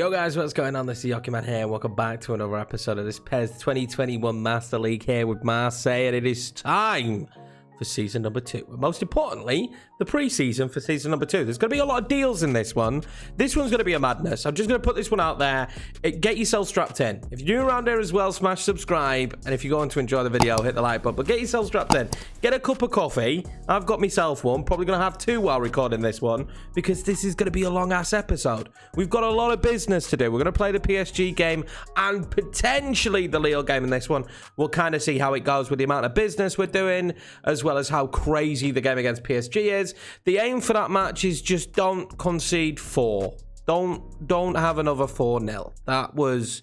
Yo guys, what's going on? This is Yoki Man here. Welcome back to another episode of this PES 2021 Master League here with Marseille, and it is time for season number 2. But most importantly, the pre-season for season number 2. There's going to be a lot of deals in this one. This one's going to be a madness. I'm just going to put this one out there. Get yourself strapped in. If you're new around here as well, smash subscribe. And if you're going to enjoy the video, hit the like button. But get yourself strapped in. Get a cup of coffee. I've got myself one. Probably going to have two while recording this one, because this is going to be a long-ass episode. We've got a lot of business to do. We're going to play the PSG game and potentially the Lille game in this one. We'll kind of see how it goes with the amount of business we're doing, as well as how crazy the game against PSG is. The aim for that match is just don't concede 4. Don't have another 4-0. That was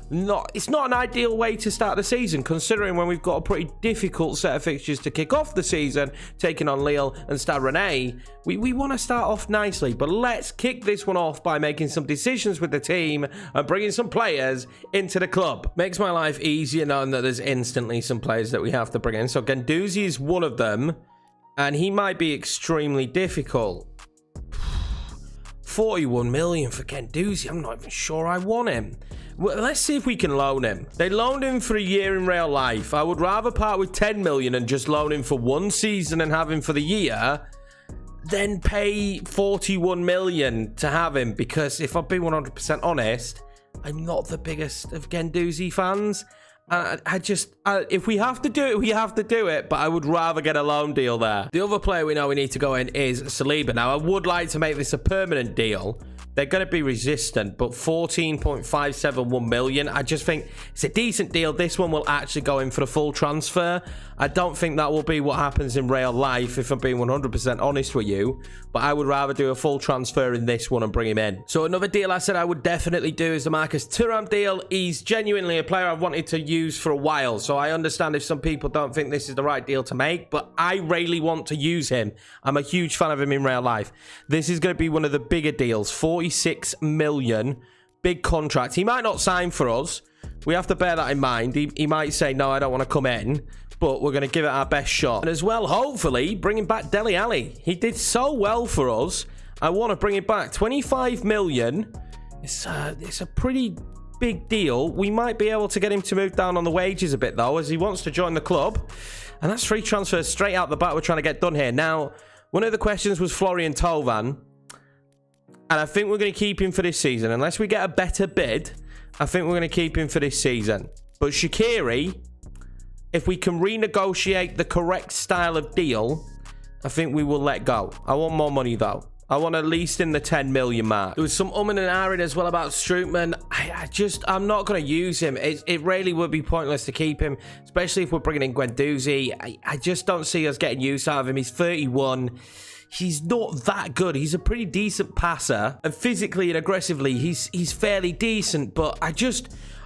not, it's not an ideal way to start the season, considering when we've got a pretty difficult set of fixtures to kick off the season, taking on Lille and Stade Rennais. We want to start off nicely, but let's kick this one off by making some decisions with the team and bringing some players into the club. Makes my life easier knowing that there's instantly some players that we have to bring in. So Guendouzi is one of them, and he might be extremely difficult. 41 million for Guendouzi. I'm not even sure I want him. Well, let's see if we can loan him. They loaned him for a year in real life. I would rather part with 10 million and just loan him for one season and have him for the year than pay 41 million to have him, because if I've been 100% honest, I'm not the biggest of Guendouzi fans. If we have to do it, we have to do it, but I would rather get a loan deal there. The other player we know we need to go in is Saliba. Now, I would like to make this a permanent deal. They're going to be resistant, but 14.571 million. I just think it's a decent deal. This one will actually go in for the full transfer. I don't think that will be what happens in real life, if I'm being 100% honest with you. But I would rather do a full transfer in this one and bring him in. So another deal I said I would definitely do is the Marcus Thuram deal. He's genuinely a player I've wanted to use for a while. So I understand if some people don't think this is the right deal to make, but I really want to use him. I'm a huge fan of him in real life. This is going to be one of the bigger deals. 46 million, big contract. He might not sign for us. We have to bear that in mind. He might say, no, I don't want to come in, but we're going to give it our best shot. And as well, hopefully, bringing back Dele Alli. He did so well for us. I want to bring it back. 25 million. It's a pretty big deal. We might be able to get him to move down on the wages a bit, though, as he wants to join the club. And that's 3 transfers straight out the bat we're trying to get done here. Now, one of the questions was Florian Thauvin. And I think we're going to keep him for this season. Unless we get a better bid, I think we're going to keep him for this season. But Shaqiri, if we can renegotiate the correct style of deal, I think we will let go. I want more money, though. I want at least in the 10 million mark. There was some and ahhing as well about Strootman. I'm not going to use him. It really would be pointless to keep him, especially if we're bringing in Guendouzi. I just don't see us getting use out of him. He's 31. He's not that good. He's a pretty decent passer, and physically and aggressively, he's fairly decent. But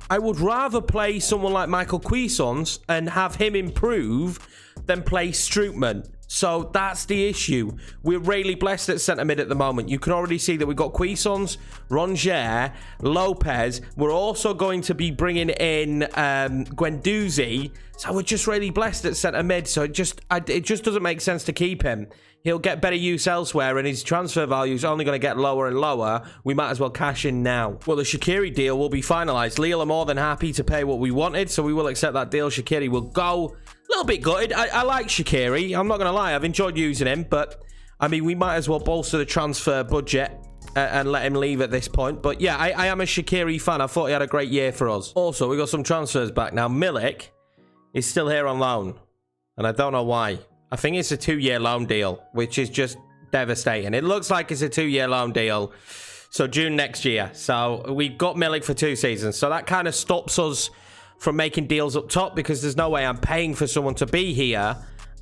I would rather play someone like Michael Cuisance and have him improve than play Strootman. So that's the issue. We're really blessed at centre mid at the moment. You can already see that we've got Cuisance, Rongier, Lopez. We're also going to be bringing in Guendouzi. So we're just really blessed at centre mid. So it just doesn't make sense to keep him. He'll get better use elsewhere, and his transfer value is only going to get lower and lower. We might as well cash in now. Well, the Shaqiri deal will be finalised. Lille are more than happy to pay what we wanted, so we will accept that deal. Shaqiri will go. A little bit gutted. I like Shaqiri. I'm not going to lie. I've enjoyed using him, but I mean, we might as well bolster the transfer budget and let him leave at this point. But yeah, I am a Shaqiri fan. I thought he had a great year for us. Also, we got some transfers back now. Milik is still here on loan, and I don't know why. I think it's a 2-year loan deal, which is just devastating. It looks like it's a 2-year loan deal. So June next year. So we've got Milik for 2 seasons. So that kind of stops us from making deals up top, because there's no way I'm paying for someone to be here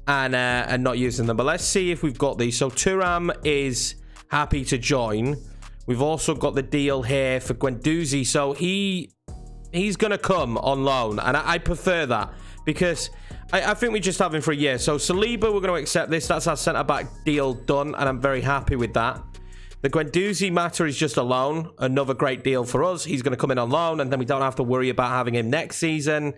and not using them. But let's see if we've got these. So Thuram is happy to join. We've also got the deal here for Guendouzi. So he's going to come on loan. And I prefer that, because I think we just have him for a year. So Saliba, we're going to accept this. That's our centre-back deal done, and I'm very happy with that. The Guendouzi matter is just a loan. Another great deal for us. He's going to come in on loan, and then we don't have to worry about having him next season,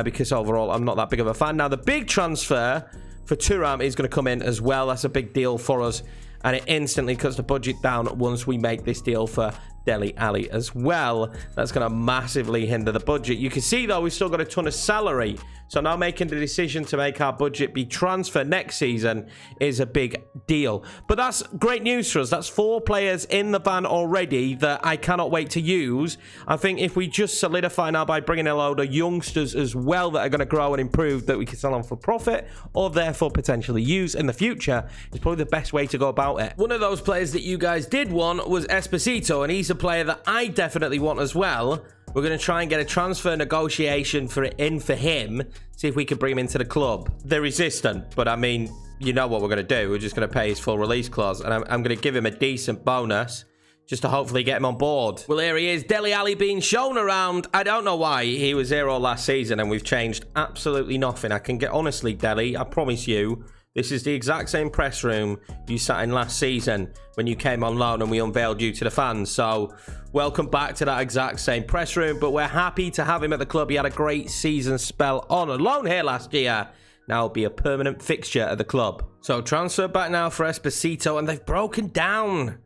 because overall, I'm not that big of a fan. Now, the big transfer for Thuram is going to come in as well. That's a big deal for us, and it instantly cuts the budget down once we make this deal for Dele Alli as well. That's going to massively hinder the budget. You can see, though, we've still got a ton of salary. So now making the decision to make our budget be transfer next season is a big deal. But that's great news for us. That's 4 players in the van already that I cannot wait to use. I think if we just solidify now by bringing a load of youngsters as well that are going to grow and improve, that we can sell on for profit or therefore potentially use in the future, is probably the best way to go about it. One of those players that you guys did want was Esposito, and he's a player that I definitely want as well. We're going to try and get a transfer negotiation for him, see if we can bring him into the club. They're resistant, but I mean, you know what we're going to do. We're just going to pay his full release clause, and I'm going to give him a decent bonus just to hopefully get him on board. Well, here he is, Dele Alli being shown around. I don't know why. He was here all last season, and we've changed absolutely nothing. I can get, honestly, Dele, I promise you, this is the exact same press room you sat in last season when you came on loan and we unveiled you to the fans. So welcome back to that exact same press room, but we're happy to have him at the club. He had a great season spell on loan here last year. Now he'll be a permanent fixture at the club. So transfer back now for Esposito, and they've broken down.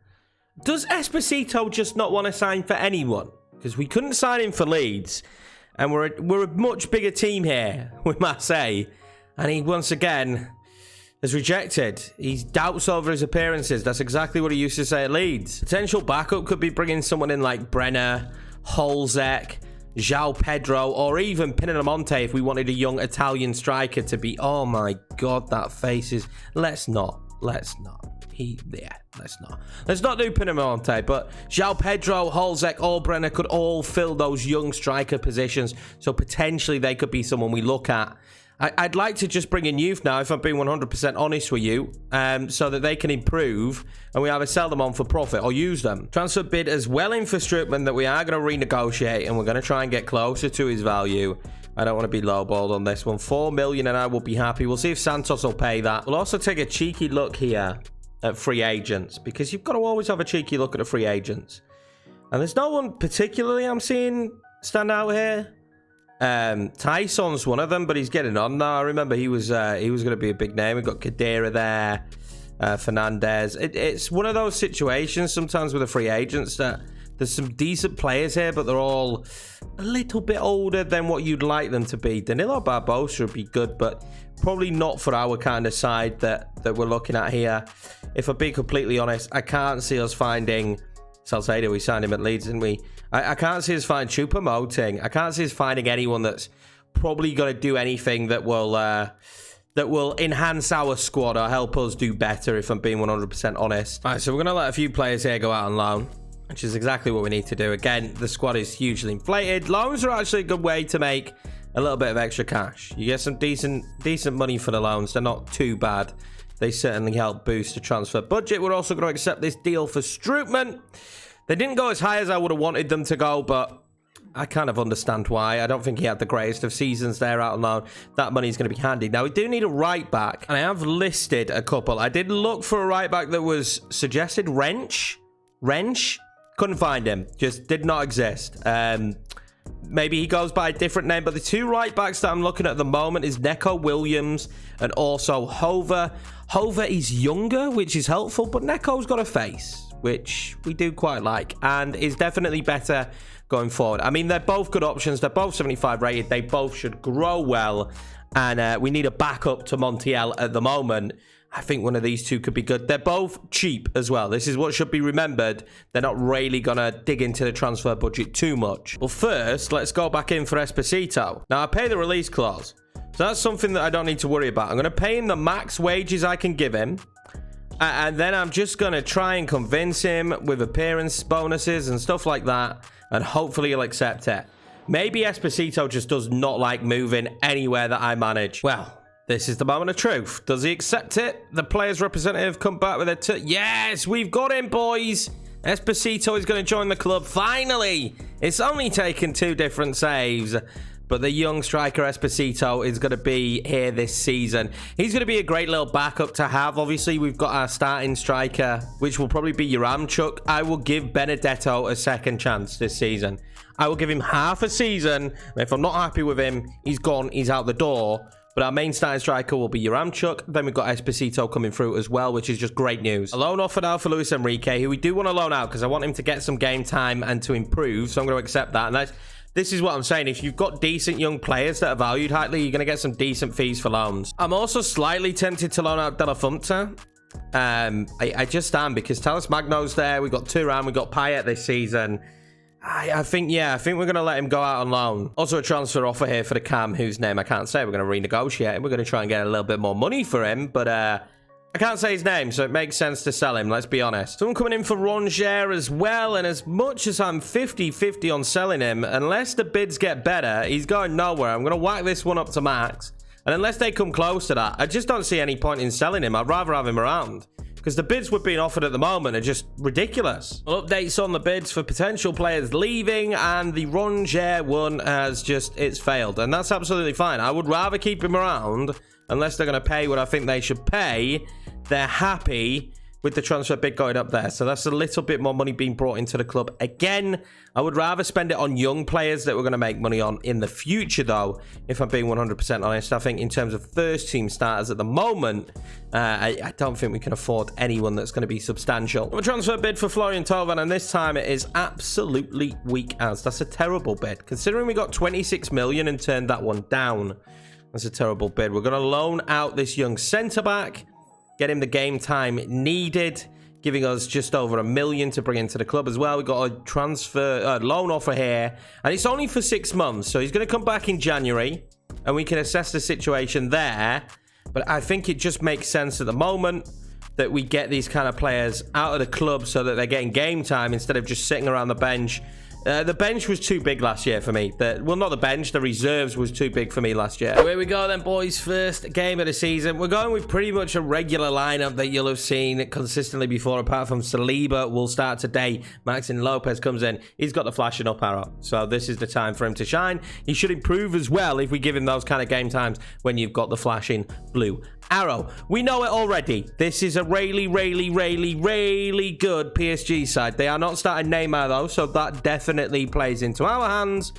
Does Esposito just not want to sign for anyone? Because we couldn't sign him for Leeds, and we're a much bigger team here with Marseille, and he once again is rejected. He doubts over his appearances. That's exactly what he used to say at Leeds. Potential backup could be bringing someone in like Brenner, Holzek, João Pedro, or even Pinamonte if we wanted a young Italian striker to be... Oh my God, that face is... Let's not. Let's not do Pinamonte, but João Pedro, Holzek, or Brenner could all fill those young striker positions. So potentially they could be someone we look at. I'd like to just bring in youth now, if I'm being 100% honest with you, so that they can improve and we either sell them on for profit or use them. Transfer bid as well in for Strootman that we are going to renegotiate, and we're going to try and get closer to his value. I don't want to be lowballed on this one. 4 million and I will be happy. We'll see if Santos will pay that. We'll also take a cheeky look here at free agents, because you've got to always have a cheeky look at the free agents. And there's no one particularly I'm seeing stand out here. Tyson's one of them, but he's getting on now. I remember he was going to be a big name. We've got Kadira there, Fernandez. It's one of those situations sometimes with the free agents that there's some decent players here, but they're all a little bit older than what you'd like them to be. Danilo Barbosa would be good, but probably not for our kind of side that we're looking at here. If I'm being completely honest, I can't see us finding... Salcedo, we signed him at Leeds, didn't we? I can't see us finding Choupo-Moting. I can't see us finding anyone that's probably going to do anything that will enhance our squad or help us do better, if I'm being 100% honest. All right, so we're going to let a few players here go out on loan, which is exactly what we need to do. Again, the squad is hugely inflated. Loans are actually a good way to make a little bit of extra cash. You get some decent money for the loans. They're not too bad. They certainly help boost the transfer budget. We're also going to accept this deal for Strootman. They didn't go as high as I would have wanted them to go, but I kind of understand why. I don't think he had the greatest of seasons there out on loan. That money is going to be handy. Now, we do need a right back, and I have listed a couple. I did look for a right back that was suggested. Wrench? Couldn't find him. Just did not exist. Maybe he goes by a different name, but the 2 right backs that I'm looking at the moment is Neco Williams and also Hover. Hover is younger, which is helpful, but Neco's got a face, which we do quite like, and is definitely better going forward. I mean, they're both good options. They're both 75 rated. They both should grow well, and we need a backup to Montiel at the moment. I think one of these two could be good. They're both cheap as well. This is what should be remembered. They're not really going to dig into the transfer budget too much. Well, first, let's go back in for Esposito. Now, I pay the release clause. So that's something that I don't need to worry about. I'm going to pay him the max wages I can give him. And then I'm just going to try and convince him with appearance bonuses and stuff like that. And hopefully he'll accept it. Maybe Esposito just does not like moving anywhere that I manage. Well, this is the moment of truth. Does he accept it? The player's representative come back with a... Yes, we've got him, boys. Esposito is going to join the club. Finally. It's only taken 2 different saves. But the young striker Esposito is going to be here this season. He's going to be a great little backup to have. Obviously, we've got our starting striker, which will probably be Yaramchuk. I will give Benedetto a second chance this season. I will give him half a season. If I'm not happy with him, he's gone. He's out the door. But our main starting striker will be Yaramchuk. Then we've got Esposito coming through as well, which is just great news. A loan offer now for Luis Enrique, who we do want to loan out because I want him to get some game time and to improve. So I'm going to accept that. And this is what I'm saying. If you've got decent young players that are valued highly, you're going to get some decent fees for loans. I'm also slightly tempted to loan out De La Fuente. I just am because Talis Magno's there. We've got Thuram. We've got Payet this season. I think we're going to let him go out on loan. Also a transfer offer here for the Cam, whose name I can't say. We're going to renegotiate him. We're going to try and get a little bit more money for him, but I can't say his name, so it makes sense to sell him, let's be honest. Someone coming in for Rongier as well, and as much as I'm 50-50 on selling him, unless the bids get better, he's going nowhere. I'm going to whack this one up to max, and unless they come close to that, I just don't see any point in selling him. I'd rather have him around. Because the bids we're being offered at the moment are just ridiculous. Well, updates on the bids for potential players leaving, and the Rongier one it's failed. And that's absolutely fine. I would rather keep him around unless they're going to pay what I think they should pay. They're happy with the transfer bid going up there. So that's a little bit more money being brought into the club. Again, I would rather spend it on young players that we're going to make money on in the future, though, if I'm being 100% honest. I think in terms of first-team starters at the moment, I don't think we can afford anyone that's going to be substantial. A transfer bid for Florian Thauvin, and this time it is absolutely weak as. That's a terrible bid. Considering we got 26 million and turned that one down, that's a terrible bid. We're going to loan out this young centre-back, get him the game time needed, giving us just over $1 million to bring into the club as well. We've got a transfer loan offer here, and it's only for 6 months, so he's going to come back in January, and we can assess the situation there. But I think it just makes sense at the moment that we get these kind of players out of the club so that they're getting game time instead of just sitting around the bench. The bench was too big last year for me. Well, not the bench. The reserves was too big for me last year. Here we go then, boys. First game of the season. We're going with pretty much a regular lineup that you'll have seen consistently before, apart from Saliba will start today. Maxim Lopez comes in. He's got the flashing up arrow. So this is the time for him to shine. He should improve as well if we give him those kind of game times when you've got the flashing blue arrow. We know it already. This is a really good PSG side. They are not starting Neymar though, so that definitely plays into our hands.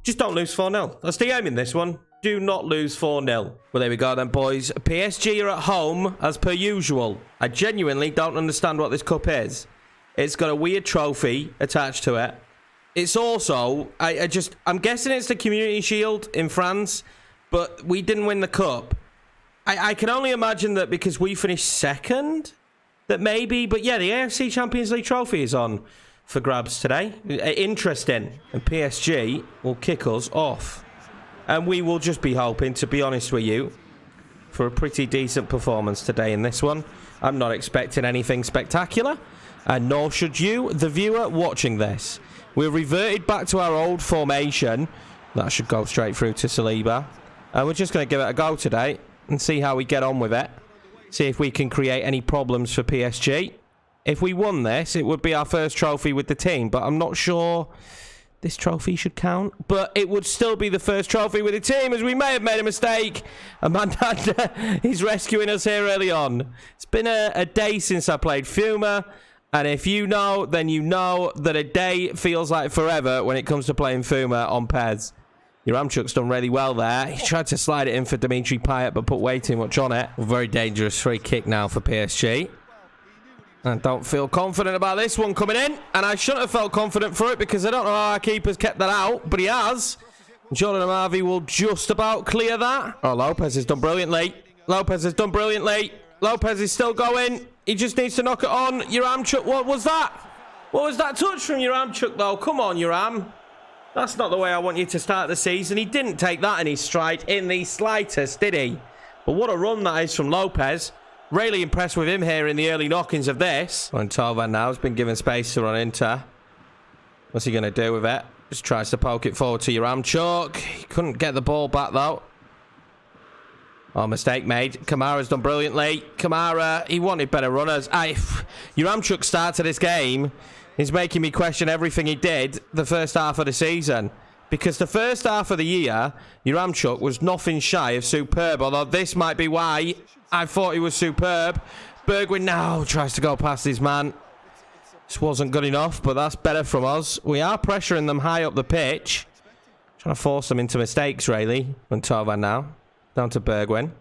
Just don't lose 4-0. That's the aim in this one. Do not lose 4-0. Well, there we go then, boys. PSG are at home as per usual. I genuinely don't understand what this cup is. It's got a weird trophy attached to it. It's also, I'm guessing it's the Community Shield in France, but we didn't win the cup. I can only imagine that because we finished second, that maybe, but yeah, the AFC Champions League trophy is on for grabs today. Interesting. And PSG will kick us off. And we will just be hoping, to be honest with you, for a pretty decent performance today in this one. I'm not expecting anything spectacular, and nor should you, the viewer watching this. We're reverted back to our old formation. That should go straight through to Saliba. And we're just going to give it a go today and see how we get on with it. See if we can create any problems for PSG. If we won this, it would be our first trophy with the team, but I'm not sure this trophy should count. But it would still be the first trophy with the team, as we may have made a mistake. And Mandanda is rescuing us here early on. It's been a day since I played FUMA, and if you know, then you know that a day feels like forever when it comes to playing FUMA on PES. Yaramchuk's done really well there. He tried to slide it in for Dimitri Payet, but put way too much on it. Very dangerous free kick now for PSG. I don't feel confident about this one coming in. And I shouldn't have felt confident for it because I don't know how our keeper's kept that out, but he has. Jordan Amavi will just about clear that. Oh, Lopez has done brilliantly. Lopez has done brilliantly. Lopez is still going. He just needs to knock it on. Yaramchuk, what was that? What was that touch from Yaramchuk, though? Come on, Yaram. That's not the way I want you to start the season. He didn't take that in his stride in the slightest, did he? But what a run that is from Lopez. Really impressed with him here in the early knockings of this. And Thauvin now has been given space to run into. What's he going to do with it? Just tries to poke it forward to Yaramchuk. He couldn't get the ball back, though. Oh, mistake made. Kamara's done brilliantly. Kamara, he wanted better runners. Yaramchuk's start to this game is making me question everything he did the first half of the season. Because the first half of the year, Yaramchuk was nothing shy of superb. Although this might be why I thought he was superb. Bergwijn now tries to go past his man. This wasn't good enough, but that's better from us. We are pressuring them high up the pitch. Trying to force them into mistakes, really. And Thauvin now. Down to Bergwijn.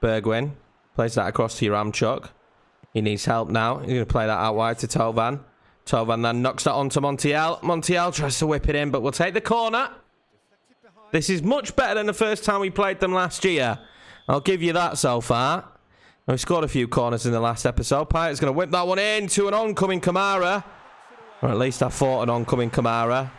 Bergwijn plays that across to Yaramchuk. He needs help now. He's going to play that out wide to Tovan. Tovan then knocks that onto Montiel. Montiel tries to whip it in, but we'll take the corner. This is much better than the first time we played them last year. I'll give you that so far. We scored a few corners in the last episode. Payet's going to whip that one in to an oncoming Kamara. Or at least I thought an oncoming Kamara.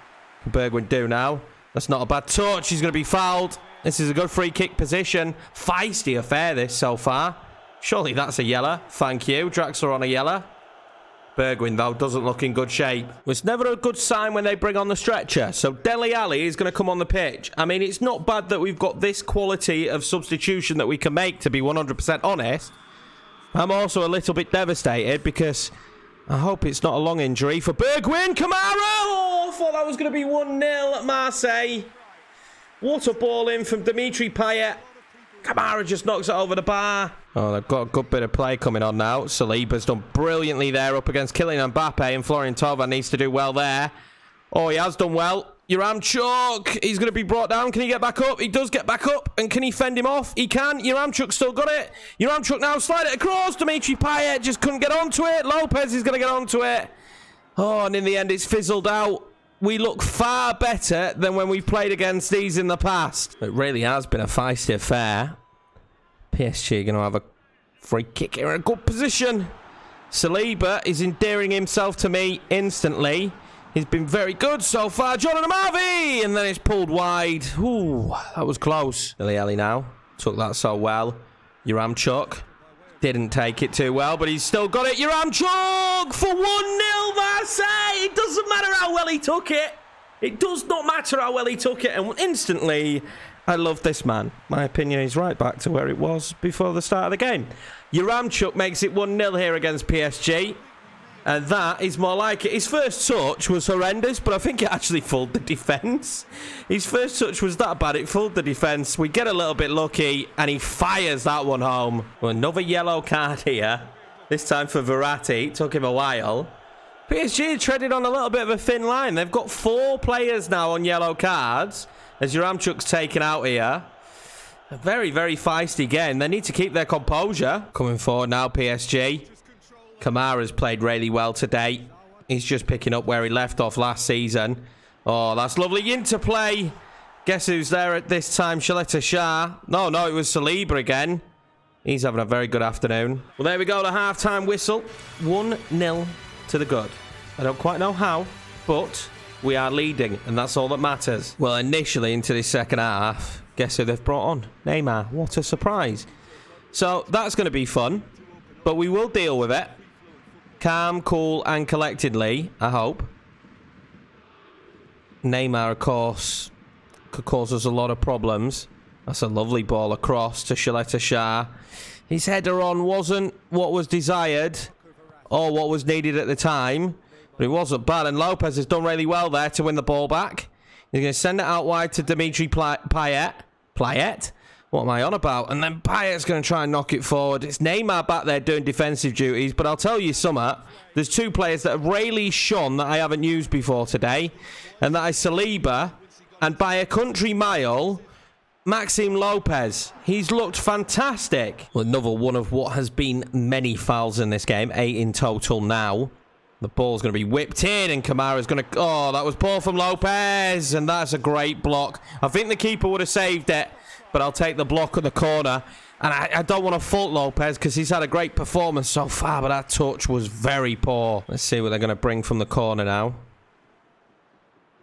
Bergwijn do now. That's not a bad touch. He's going to be fouled. This is a good free kick position. Feisty affair this so far. Surely that's a yellow. Thank you. Draxler on a yellow. Bergwijn, though, doesn't look in good shape. It's never a good sign when they bring on the stretcher. So Dele Alli is going to come on the pitch. I mean, it's not bad that we've got this quality of substitution that we can make, to be 100% honest. I'm also a little bit devastated because I hope it's not a long injury for Bergwijn. Kamara! Oh, I thought that was going to be 1-0 at Marseille. What a ball in from Dimitri Payet. Kamara just knocks it over the bar. Oh, they've got a good bit of play coming on now. Saliba's done brilliantly there up against Kylian Mbappe, and Florian Thauvin needs to do well there. Oh, he has done well. Yaramchuk, he's going to be brought down. Can he get back up? He does get back up. And can he fend him off? He can. Yaramchuk still got it. Yaramchuk now slide it across. Dimitri Payet just couldn't get onto it. Lopez is going to get onto it. Oh, and in the end, it's fizzled out. We look far better than when we played against these in the past. It really has been a feisty affair. PSG going to have a free kick here in a good position. Saliba is endearing himself to me instantly. He's been very good so far. Jordan Amavi! And then it's pulled wide. Ooh, that was close. Dele Alli now. Took that so well. Yaramchuk didn't take it too well, but he's still got it. Yaramchuk for 1-0 Marseille. It doesn't matter how well he took it. It does not matter how well he took it. And instantly, I love this man. My opinion is right back to where it was before the start of the game. Yaramchuk makes it 1-0 here against PSG. And that is more like it. His first touch was horrendous, but I think it actually fooled the defence. His first touch was that bad, it fooled the defence. We get a little bit lucky, and he fires that one home. Well, another yellow card here. This time for Verratti. It took him a while. PSG treaded on a little bit of a thin line. They've got 4 players now on yellow cards, as Yaramchuk's taken out here. A very, very feisty game. They need to keep their composure. Coming forward now, PSG. Kamara's played really well today. He's just picking up where he left off last season. Oh, that's lovely interplay. Guess who's there at this time? Shaletta Shah. No, it was Saliba again. He's having a very good afternoon. Well, there we go, the half-time whistle. 1-0 to the good. I don't quite know how, but we are leading, and that's all that matters. Well, initially into this second half, guess who they've brought on? Neymar. What a surprise. So, that's going to be fun, but we will deal with it. Calm, cool, and collectedly, I hope. Neymar, of course, could cause us a lot of problems. That's a lovely ball across to Shaletta Shah. His header on wasn't what was desired or what was needed at the time, but it wasn't bad. And Lopez has done really well there to win the ball back. He's going to send it out wide to Dimitri Payet. Payet? What am I on about? And then Payet's going to try and knock it forward. It's Neymar back there doing defensive duties. But I'll tell you something. There's 2 players that have really shone that I haven't used before today. And that is Saliba. And by a country mile, Maxime Lopez. He's looked fantastic. Well, another one of what has been many fouls in this game. 8 in total now. The ball's going to be whipped in. And Kamara's going to... Oh, that was poor from Lopez. And that's a great block. I think the keeper would have saved it. But I'll take the block at the corner. And I don't want to fault Lopez because he's had a great performance so far. But that touch was very poor. Let's see what they're going to bring from the corner now.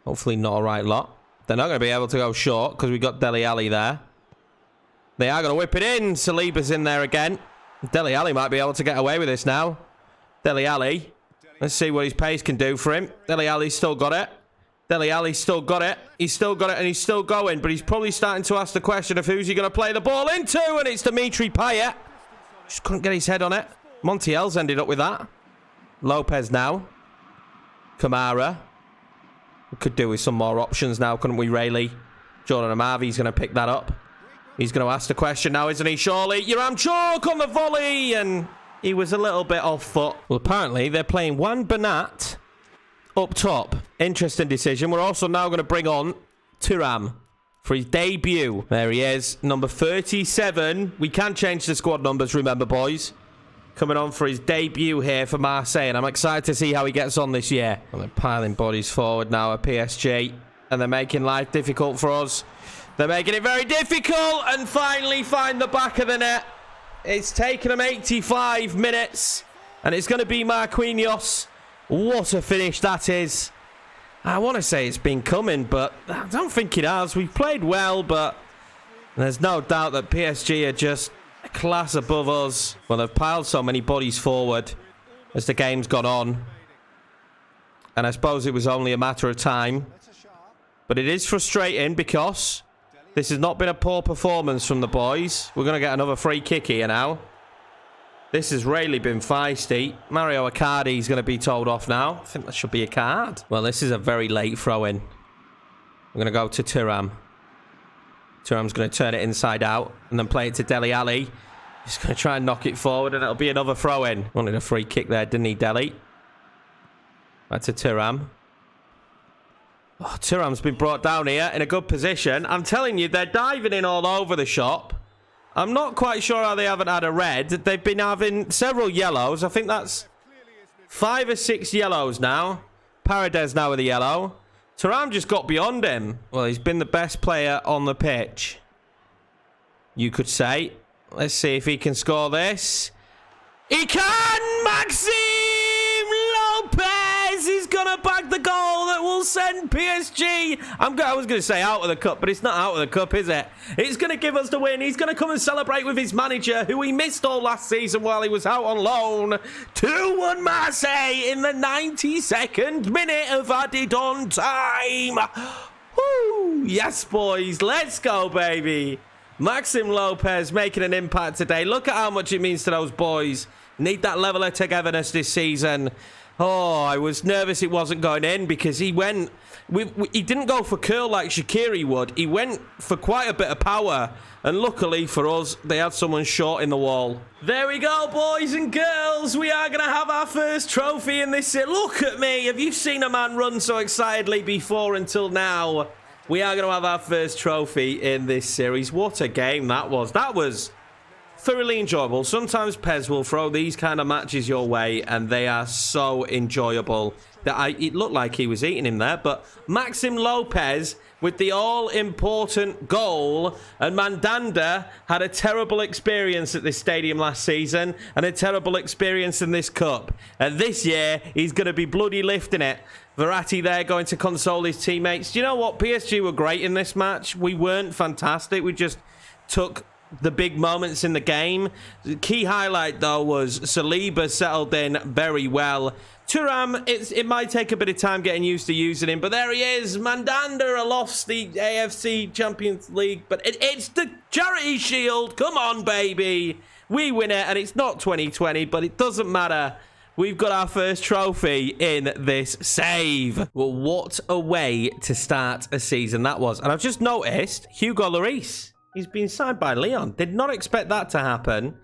Hopefully not a right lot. They're not going to be able to go short because we got Dele Alli there. They are going to whip it in. Saliba's in there again. Dele Alli might be able to get away with this now. Dele Alli. Let's see what his pace can do for him. Dele Alli's still got it. Dele Alli's still got it. He's still got it and he's still going. But he's probably starting to ask the question of who's he going to play the ball into. And it's Dimitri Payet. Just couldn't get his head on it. Montiel's ended up with that. Lopez now. Kamara. We could do with some more options now, couldn't we, really? Jordan Amavi's going to pick that up. He's going to ask the question now, isn't he? Surely. Yaramchuk on the volley. And he was a little bit off foot. Well, apparently they're playing Juan Bernat up top. Interesting decision. We're also now going to bring on Thuram for his debut. There he is, number 37. We can change the squad numbers, remember, boys. Coming on for his debut here for Marseille, and I'm excited to see how he gets on this year. Well, they're piling bodies forward now at PSG, and they're making life difficult for us. They're making it very difficult, and finally find the back of the net. It's taken them 85 minutes, and it's going to be Marquinhos. What a finish that is. I want to say it's been coming, but I don't think it has. We've played well, but there's no doubt that PSG are just a class above us. Well, they've piled so many bodies forward as the game's gone on. And I suppose it was only a matter of time. But it is frustrating because this has not been a poor performance from the boys. We're going to get another free kick here now. This has really been feisty. Mario Icardi is going to be told off now. I think that should be a card. Well, this is a very late throw-in. I'm going to go to Thuram. Thuram's going to turn it inside out and then play it to Dele Alli. He's going to try and knock it forward, and it'll be another throw-in. Wanted a free kick there, didn't he, Dele? Back to Thuram. Oh, Thuram's been brought down here in a good position. I'm telling you, they're diving in all over the shop. I'm not quite sure how they haven't had a red. They've been having several yellows. I think that's 5 or 6 yellows now. Paredes now with a yellow. Thuram just got beyond him. Well, he's been the best player on the pitch, you could say. Let's see if he can score this. He can! Maxime Lopez is going to bag the goal that will send PSG. I was going to say out of the cup, but it's not out of the cup, is it? It's going to give us the win. He's going to come and celebrate with his manager, who he missed all last season while he was out on loan. 2-1 Marseille in the 92nd minute of added on time. Woo! Yes, boys. Let's go, baby. Maxime Lopez making an impact today. Look at how much it means to those boys. Need that level of togetherness this season. Oh, I was nervous it wasn't going in because he went... he didn't go for curl like Shaqiri would. He went for quite a bit of power. And luckily for us, they had someone short in the wall. There we go, boys and girls. We are going to have our first trophy in this... Look at me. Have you seen a man run so excitedly before until now? We are going to have our first trophy in this series. What a game that was. That was thoroughly enjoyable. Sometimes PES will throw these kind of matches your way, and they are so enjoyable. It looked like he was eating him there, but Maxime Lopez with the all-important goal, and Mandanda had a terrible experience at this stadium last season and a terrible experience in this cup. And this year, he's going to be bloody lifting it. Verratti there going to console his teammates. Do you know what? PSG were great in this match. We weren't fantastic. We just took the big moments in the game. The key highlight, though, was Saliba settled in very well. Thuram, it might take a bit of time getting used to using him, but there he is. Mandanda lost the AFC Champions League, but it's the Charity Shield. Come on, baby. We win it, and it's not 2020, but it doesn't matter. We've got our first trophy in this save. Well, what a way to start a season that was. And I've just noticed Hugo Lloris, he's been signed by Lyon. Did not expect that to happen.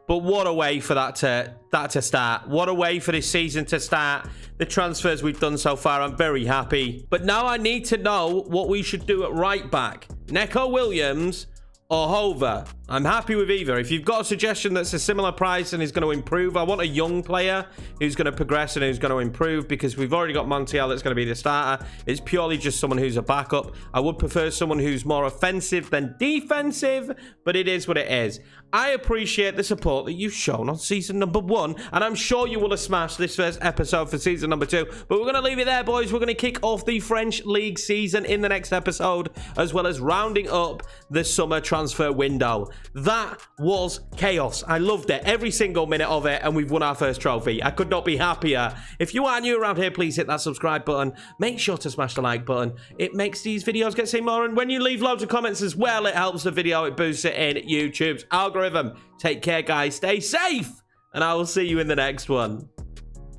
But what a way for that to start. What a way for this season to start. The transfers we've done so far, I'm very happy. But now I need to know what we should do at right back. Neco Williams or Hover. I'm happy with either. If you've got a suggestion that's a similar price and is going to improve, I want a young player who's going to progress and who's going to improve, because we've already got Montiel that's going to be the starter. It's purely just someone who's a backup. I would prefer someone who's more offensive than defensive, but it is what it is. I appreciate the support that you've shown on season number 1, and I'm sure you will have smashed this first episode for season number 2, but we're going to leave it there, boys. We're going to kick off the French League season in the next episode, as well as rounding up the summer transfer window. That was chaos. I loved it, every single minute of it, and we've won our first trophy. I could not be happier. If you are new around here, please hit that subscribe button. Make sure to smash the like button. It makes these videos get seen more, and when you leave loads of comments as well, it helps the video. It boosts it in YouTube's algorithm. Take care, guys. Stay safe, and I will see you in the next one.